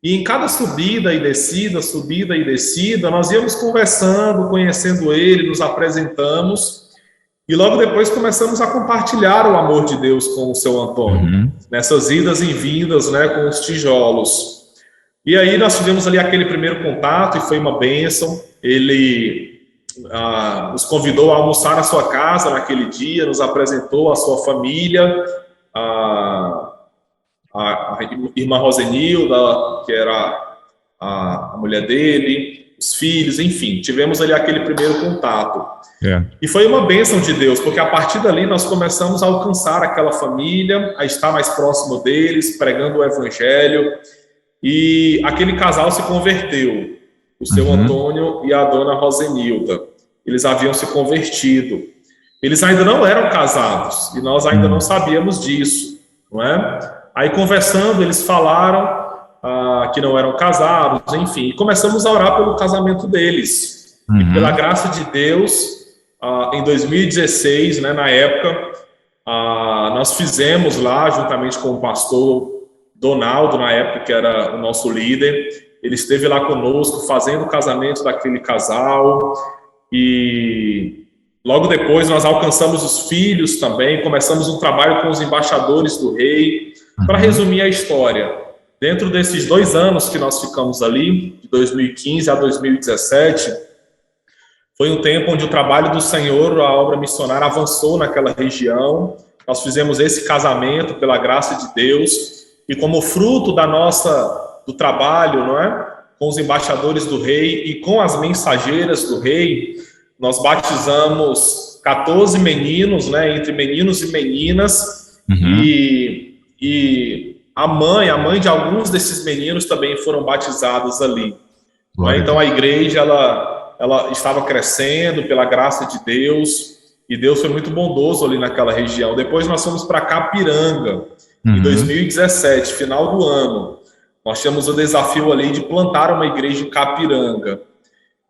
E em cada subida e descida, nós íamos conversando, conhecendo ele, nos apresentamos. E logo depois começamos a compartilhar o amor de Deus com o Seu Antônio. Nessas idas e vindas, né, com os tijolos. E aí nós tivemos ali aquele primeiro contato e foi uma bênção. Ele nos convidou a almoçar na sua casa naquele dia, nos apresentou a sua família, a irmã Rosenilda, que era a mulher dele, os filhos, enfim, tivemos ali aquele primeiro contato. E foi uma bênção de Deus, porque a partir dali nós começamos a alcançar aquela família, a estar mais próximo deles, pregando o Evangelho, e aquele casal se converteu. O Seu Antônio e a dona Rosenilda, eles haviam se convertido. Eles ainda não eram casados, e nós ainda não sabíamos disso, não é? Aí, conversando, eles falaram que não eram casados, enfim, e começamos a orar pelo casamento deles. E pela graça de Deus, em 2016, né, na época, nós fizemos lá, juntamente com o pastor Donaldo, na época, que era o nosso líder. Ele esteve lá conosco, fazendo o casamento daquele casal, e logo depois nós alcançamos os filhos também, começamos um trabalho com os embaixadores do rei. Para resumir a história, dentro desses 2 anos que nós ficamos ali, de 2015 a 2017, foi um tempo onde o trabalho do Senhor, a obra missionária, avançou naquela região. Nós fizemos esse casamento pela graça de Deus, e como fruto do trabalho, não é? Com os embaixadores do rei e com as mensageiras do rei, nós batizamos 14 meninos, né? Entre meninos e meninas, e a mãe de alguns desses meninos também foram batizados ali. Então a igreja ela estava crescendo pela graça de Deus, e Deus foi muito bondoso ali naquela região. Depois nós fomos para Capiranga, em 2017, final do ano. Nós tínhamos o desafio ali de plantar uma igreja em Capiranga.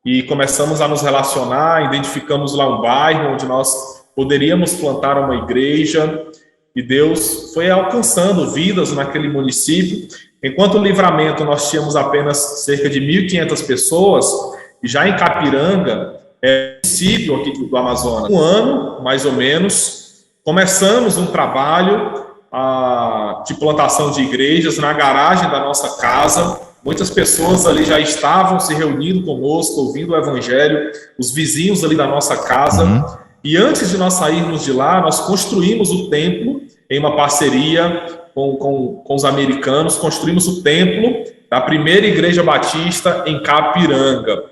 E começamos a nos relacionar, identificamos lá um bairro onde nós poderíamos plantar uma igreja, e Deus foi alcançando vidas naquele município. Enquanto o Livramento nós tínhamos apenas cerca de 1.500 pessoas, e já em Capiranga, município aqui do Amazonas, 1 ano, mais ou menos, começamos um trabalho de plantação de igrejas na garagem da nossa casa. Muitas pessoas ali já estavam se reunindo conosco, ouvindo o Evangelho, os vizinhos ali da nossa casa. E antes de nós sairmos de lá, nós construímos o templo em uma parceria com os americanos. Construímos o templo da primeira igreja batista em Capiranga.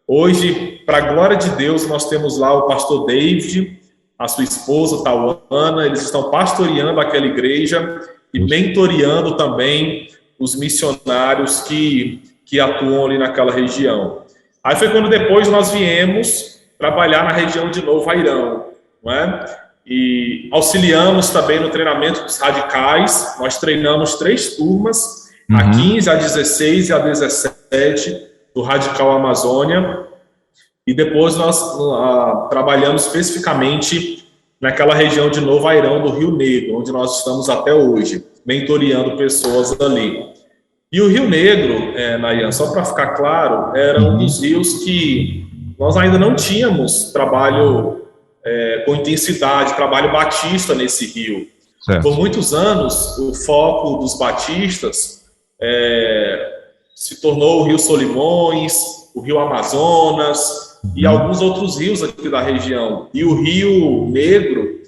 Hoje, para a glória de Deus, nós temos lá o pastor David, a sua esposa, Tauana, eles estão pastoreando aquela igreja e mentoreando também os missionários que atuam ali naquela região. Aí foi quando depois nós viemos trabalhar na região de Novo Airão, não é? E auxiliamos também no treinamento dos radicais. Nós treinamos 3 turmas, a 15, a 16 e a 17 do Radical Amazônia. E depois nós trabalhamos especificamente naquela região de Novo Airão do Rio Negro, onde nós estamos até hoje, mentoreando pessoas ali. E o Rio Negro, Nayan, só para ficar claro, era um dos rios que nós ainda não tínhamos trabalho com intensidade, trabalho batista nesse rio. Certo. Por muitos anos, o foco dos batistas se tornou o Rio Solimões, o Rio Amazonas e alguns outros rios aqui da região. E o Rio Negro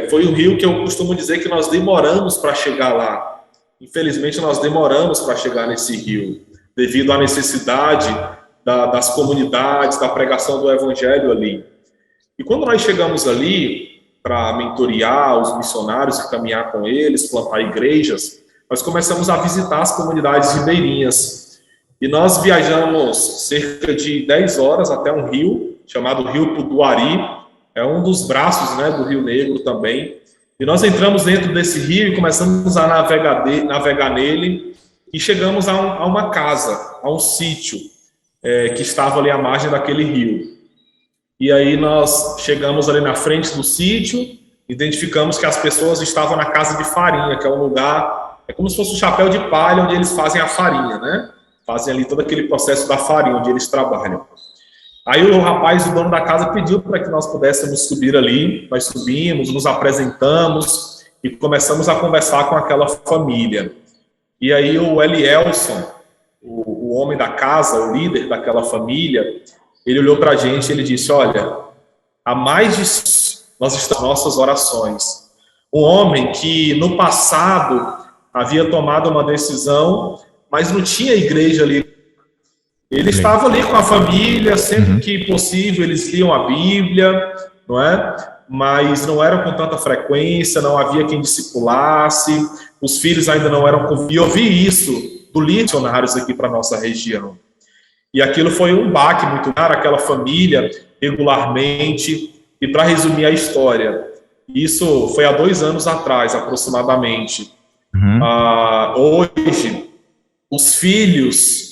foi um rio que eu costumo dizer que nós demoramos para chegar lá. Infelizmente, nós demoramos para chegar nesse rio, devido à necessidade das comunidades, da pregação do evangelho ali. E quando nós chegamos ali para mentorear os missionários e caminhar com eles, plantar igrejas, nós começamos a visitar as comunidades ribeirinhas. E nós viajamos cerca de 10 horas até um rio, chamado Rio Puduari, é um dos braços, né, do Rio Negro também. E nós entramos dentro desse rio e começamos a navegar nele e chegamos a uma casa, a um sítio que estava ali à margem daquele rio. E aí nós chegamos ali na frente do sítio, identificamos que as pessoas estavam na casa de farinha, que é um lugar, é como se fosse um chapéu de palha onde eles fazem a farinha, né? Fazem ali todo aquele processo da farinha, onde eles trabalham. Aí o rapaz, o dono da casa, pediu para que nós pudéssemos subir ali. Nós subimos, nos apresentamos e começamos a conversar com aquela família. E aí o Elielson, o homem da casa, o líder daquela família, ele olhou para a gente e ele disse: olha, há mais de nós estamos em nossas orações. Um homem que no passado havia tomado uma decisão, mas não tinha igreja ali. Ele estava ali com a família, sempre que possível eles liam a Bíblia, não é? Mas não era com tanta frequência, não havia quem discipulasse, os filhos ainda não eram... E eu vi isso do líder missionários aqui para a nossa região. E aquilo foi um baque muito grande, aquela família regularmente. E para resumir a história, isso foi há 2 anos atrás, aproximadamente. Hoje, os filhos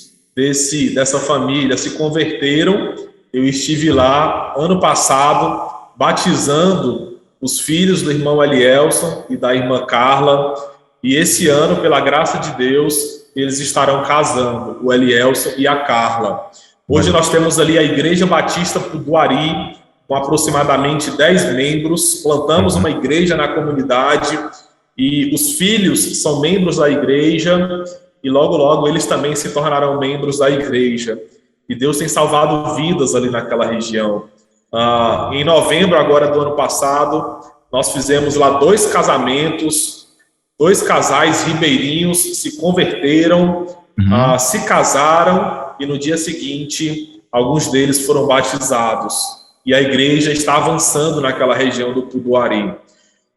dessa família se converteram. Eu estive lá ano passado batizando os filhos do irmão Elielson e da irmã Carla, e esse ano, pela graça de Deus, eles estarão casando, o Elielson e a Carla. Hoje nós temos ali a Igreja Batista Puduari, com aproximadamente 10 membros, plantamos uma igreja na comunidade, e os filhos são membros da igreja, e logo, logo eles também se tornarão membros da igreja. E Deus tem salvado vidas ali naquela região. Em novembro agora do ano passado, nós fizemos lá 2 casamentos, 2 casais ribeirinhos se converteram, se casaram, e no dia seguinte, alguns deles foram batizados. E a igreja está avançando naquela região do Puduari.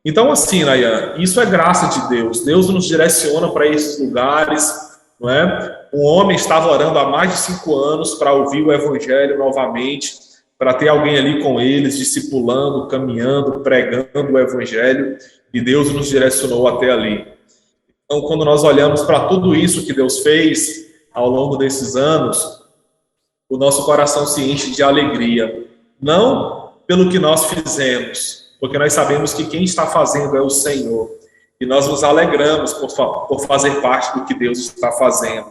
Então, assim, Nayan, isso é graça de Deus. Deus nos direciona para esses lugares, não é? Um homem estava orando há mais de 5 anos para ouvir o evangelho novamente, para ter alguém ali com eles, discipulando, caminhando, pregando o evangelho, e Deus nos direcionou até ali. Então, quando nós olhamos para tudo isso que Deus fez ao longo desses anos, o nosso coração se enche de alegria. Não pelo que nós fizemos, porque nós sabemos que quem está fazendo é o Senhor. E nós nos alegramos por fazer parte do que Deus está fazendo.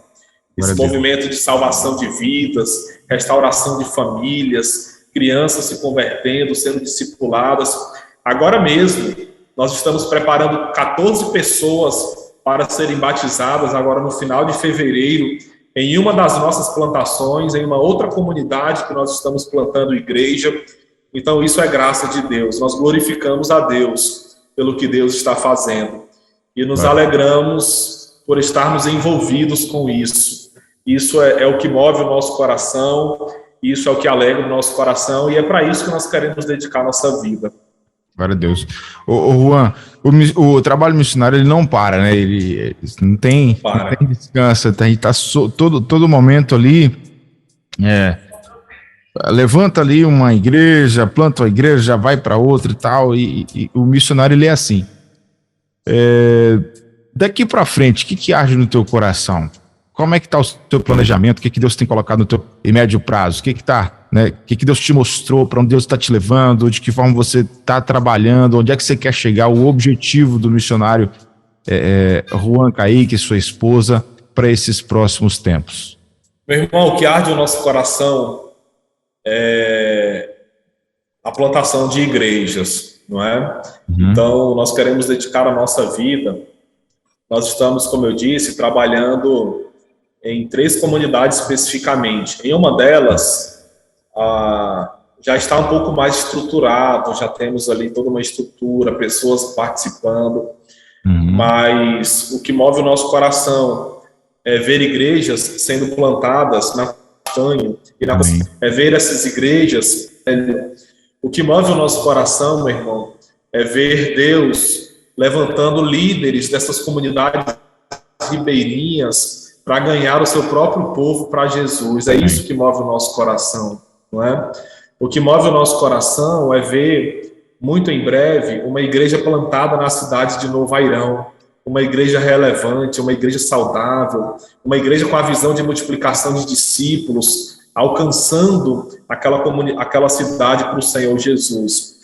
Esse movimento de salvação de vidas, restauração de famílias, crianças se convertendo, sendo discipuladas. Agora mesmo, nós estamos preparando 14 pessoas para serem batizadas agora no final de fevereiro, em uma das nossas plantações, em uma outra comunidade que nós estamos plantando igreja. Então, isso é graça de Deus. Nós glorificamos a Deus pelo que Deus está fazendo. E nos alegramos por estarmos envolvidos com isso. Isso é o que move o nosso coração, isso é o que alegra o nosso coração, e é para isso que nós queremos dedicar nossa vida. Glória a Deus. Juan, o trabalho missionário ele não para, né? Ele não tem descanso, a gente tá todo momento ali, levanta ali uma igreja, planta uma igreja, já vai para outra e tal, e o missionário ele é assim. Daqui para frente, o que arde no teu coração? Como é que está o teu planejamento? O que Deus tem colocado no teu em médio prazo? O que está, né? O que Deus te mostrou? Para onde Deus está te levando? De que forma você está trabalhando? Onde é que você quer chegar? O objetivo do missionário Juan Caíque, sua esposa, para esses próximos tempos? Meu irmão, o que arde no nosso coração é a plantação de igrejas, não é? Então, nós queremos dedicar a nossa vida. Nós estamos, como eu disse, trabalhando em 3 comunidades especificamente. Em uma delas, já está um pouco mais estruturado, já temos ali toda uma estrutura, pessoas participando, mas o que move o nosso coração é ver igrejas sendo plantadas na montanha, é ver essas igrejas. O que move o nosso coração, meu irmão, é ver Deus levantando líderes dessas comunidades ribeirinhas para ganhar o seu próprio povo para Jesus. É isso que move o nosso coração, não é? O que move o nosso coração é ver, muito em breve, uma igreja plantada na cidade de Novo Airão, uma igreja relevante, uma igreja saudável, uma igreja com a visão de multiplicação de discípulos, alcançando aquela cidade para o Senhor Jesus.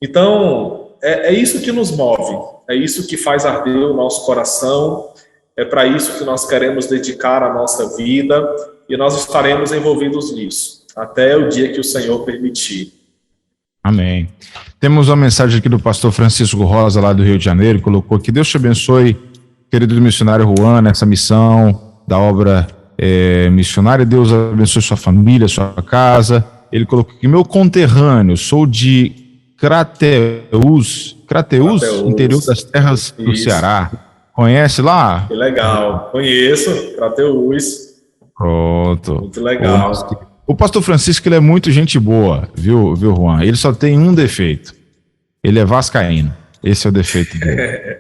Então, é isso que nos move, é isso que faz arder o nosso coração, é para isso que nós queremos dedicar a nossa vida e nós estaremos envolvidos nisso, até o dia que o Senhor permitir. Amém. Temos uma mensagem aqui do pastor Francisco Rosa, lá do Rio de Janeiro, colocou aqui: Deus te abençoe, querido missionário Juan, nessa missão da obra missionária. Deus abençoe sua família, sua casa. Ele colocou aqui: meu conterrâneo, sou de Crateús, interior das terras do Ceará. Conhece lá? Que legal, conheço, Crateús. Pronto. Muito legal. O pastor Francisco, ele é muito gente boa, viu, Juan? Ele só tem um defeito: ele é vascaíno. Esse é o defeito dele.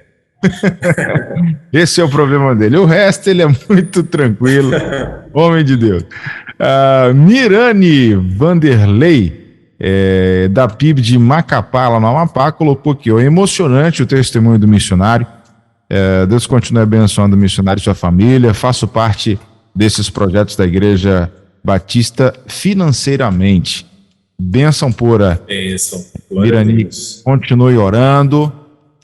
Esse é o problema dele. O resto, ele é muito tranquilo. Homem de Deus. Mirane Vanderlei, da PIB de Macapá, lá no Amapá, colocou aqui: é emocionante o testemunho do missionário. Deus continue abençoando o missionário e sua família. Faço parte desses projetos da Igreja Batista financeiramente. Bênção pura. Mirani, continue orando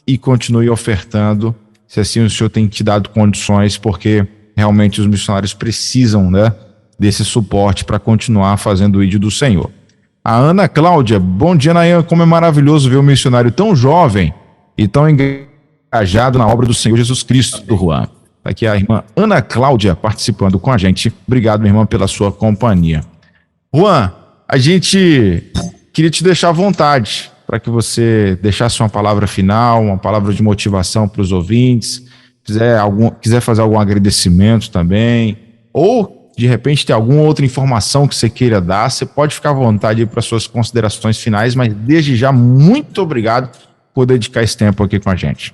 e continue ofertando, se assim o Senhor tem te dado condições, porque realmente os missionários precisam, né, desse suporte para continuar fazendo o ídolo do Senhor. A Ana Cláudia: bom dia, Nayan. Como é maravilhoso ver um missionário tão jovem e tão engajado na obra do Senhor Jesus Cristo. Do Juan. Aqui a irmã Ana Cláudia participando com a gente. Obrigado, minha irmã, pela sua companhia. Juan, a gente queria te deixar à vontade para que você deixasse uma palavra final, uma palavra de motivação para os ouvintes, quiser fazer algum agradecimento também, ou de repente ter alguma outra informação que você queira dar, você pode ficar à vontade para suas considerações finais, mas desde já, muito obrigado por dedicar esse tempo aqui com a gente.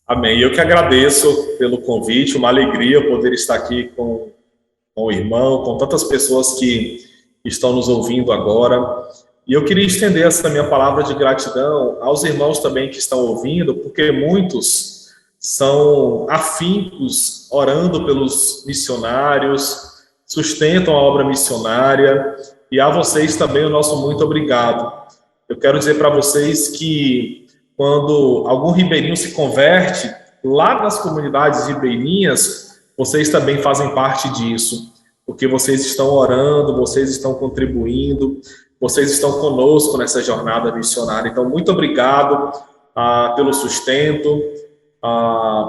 Amém. Eu que agradeço pelo convite, uma alegria poder estar aqui com o irmão, com tantas pessoas que estão nos ouvindo agora. E eu queria estender essa minha palavra de gratidão aos irmãos também que estão ouvindo, porque muitos são afincos, orando pelos missionários, sustentam a obra missionária, e a vocês também o nosso muito obrigado. Eu quero dizer para vocês que quando algum ribeirinho se converte, lá nas comunidades ribeirinhas, vocês também fazem parte disso, porque vocês estão orando, vocês estão contribuindo, vocês estão conosco nessa jornada missionária. Então, muito obrigado pelo sustento,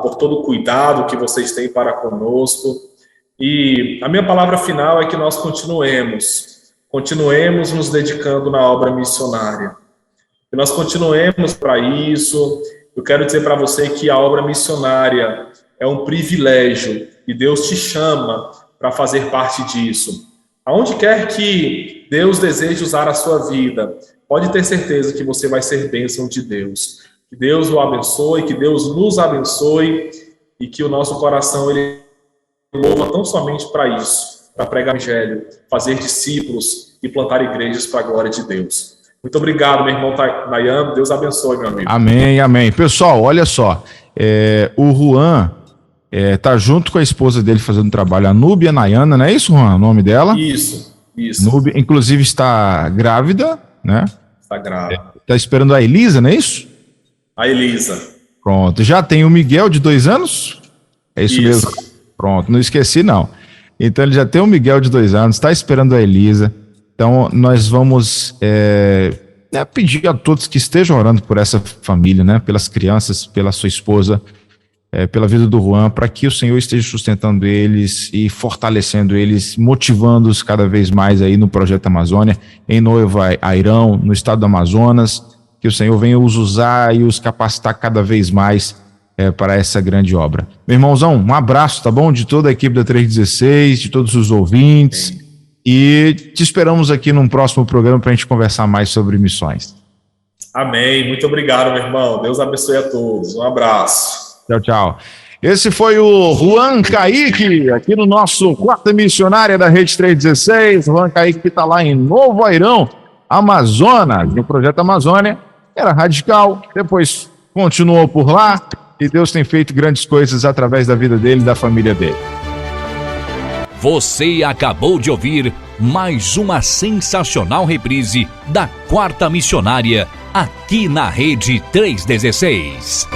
por todo o cuidado que vocês têm para conosco. E a minha palavra final é que nós continuemos nos dedicando na obra missionária. Que nós continuemos para isso. Eu quero dizer para você que a obra missionária é um privilégio e Deus te chama para fazer parte disso. Aonde quer que Deus deseje usar a sua vida, pode ter certeza que você vai ser bênção de Deus. Que Deus o abençoe, que Deus nos abençoe e que o nosso coração ele mova tão somente para isso, para pregar o evangelho, fazer discípulos e plantar igrejas para a glória de Deus. Muito obrigado, meu irmão Nayan. Deus abençoe, meu amigo. Amém, amém. Pessoal, olha só. O Juan tá junto com a esposa dele fazendo trabalho, a Núbia Nayana, não é isso, Juan? O nome dela? Isso. Núbia, inclusive, está grávida, né? Está grávida. Está esperando a Elisa, não é isso? A Elisa. Pronto. Já tem o Miguel, de 2 anos? É isso mesmo? Pronto, não esqueci, não. Então, ele já tem o Miguel, de 2 anos, está esperando a Elisa. Então, nós vamos pedir a todos que estejam orando por essa família, né? Pelas crianças, pela sua esposa, pela vida do Juan, para que o Senhor esteja sustentando eles e fortalecendo eles, motivando-os cada vez mais aí no Projeto Amazônia, em Nova Airão, no estado do Amazonas, que o Senhor venha os usar e os capacitar cada vez mais para essa grande obra. Meu irmãozão, um abraço, tá bom? De toda a equipe da 316, de todos os ouvintes. Sim. E te esperamos aqui num próximo programa para a gente conversar mais sobre missões. Amém. Muito obrigado, meu irmão. Deus abençoe a todos. Um abraço. Tchau, tchau. Esse foi o Juan Caíque, aqui no nosso Quarta Missionária da Rede 316. Juan Caíque que está lá em Novo Airão, Amazonas, no Projeto Amazônia. Era radical, depois continuou por lá e Deus tem feito grandes coisas através da vida dele e da família dele. Você acabou de ouvir mais uma sensacional reprise da Quarta Missionária, aqui na Rede 316.